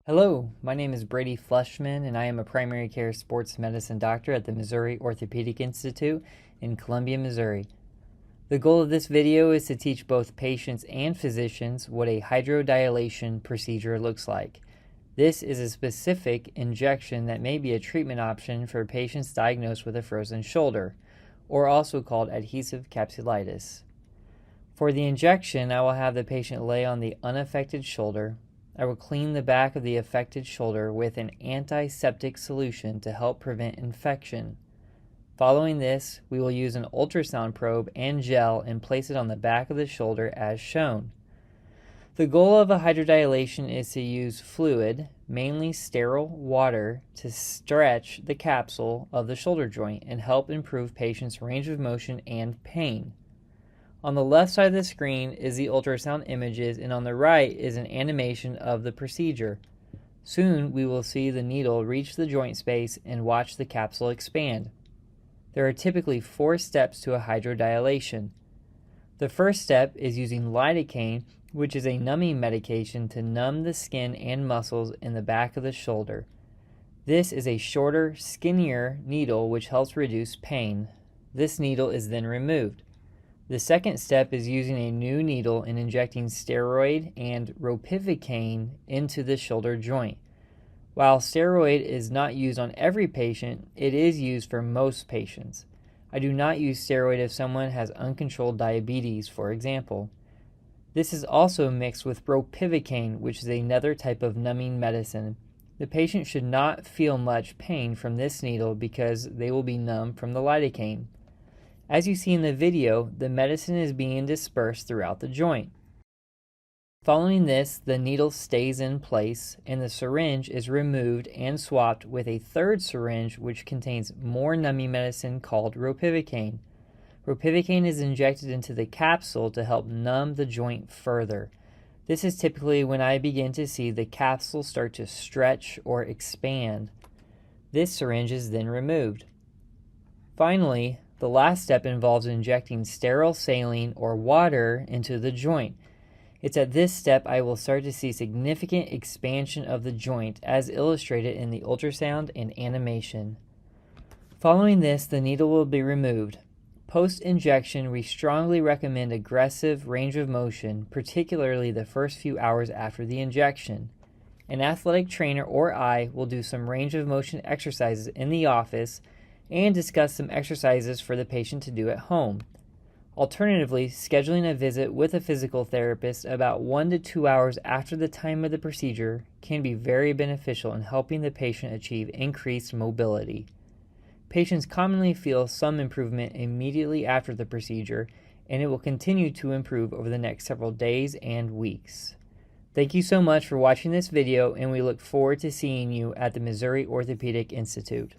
Hello, my name is Brady Fleischman, and I am a primary care sports medicine doctor at the Missouri Orthopaedic Institute in Columbia, Missouri. The goal of this video is to teach both patients and physicians what a hydrodilation procedure looks like. This is a specific injection that may be a treatment option for patients diagnosed with a frozen shoulder, or also called adhesive capsulitis. For the injection, I will have the patient lay on the unaffected shoulder. I will clean the back of the affected shoulder with an antiseptic solution to help prevent infection. Following this, we will use an ultrasound probe and gel and place it on the back of the shoulder as shown. The goal of a hydrodilation is to use fluid, mainly sterile water, to stretch the capsule of the shoulder joint and help improve patients' range of motion and pain. On the left side of the screen is the ultrasound images, and on the right is an animation of the procedure. Soon we will see the needle reach the joint space and watch the capsule expand. There are typically 4 steps to a hydrodilation. The first step is using lidocaine, which is a numbing medication to numb the skin and muscles in the back of the shoulder. This is a shorter, skinnier needle which helps reduce pain. This needle is then removed. The second step is using a new needle and injecting steroid and ropivacaine into the shoulder joint. While steroid is not used on every patient, it is used for most patients. I do not use steroid if someone has uncontrolled diabetes, for example. This is also mixed with ropivacaine, which is another type of numbing medicine. The patient should not feel much pain from this needle because they will be numb from the lidocaine. As you see in the video, the medicine is being dispersed throughout the joint. Following this, the needle stays in place and the syringe is removed and swapped with a third syringe which contains more numbing medicine called ropivacaine. Ropivacaine is injected into the capsule to help numb the joint further. This is typically when I begin to see the capsule start to stretch or expand. This syringe is then removed. Finally, the last step involves injecting sterile saline or water into the joint. It's at this step I will start to see significant expansion of the joint as illustrated in the ultrasound and animation. Following this, the needle will be removed. Post-injection, we strongly recommend aggressive range of motion, particularly the first few hours after the injection. An athletic trainer or I will do some range of motion exercises in the office and discuss some exercises for the patient to do at home. Alternatively, scheduling a visit with a physical therapist about 1 to 2 hours after the time of the procedure can be very beneficial in helping the patient achieve increased mobility. Patients commonly feel some improvement immediately after the procedure, and it will continue to improve over the next several days and weeks. Thank you so much for watching this video, and we look forward to seeing you at the Missouri Orthopedic Institute.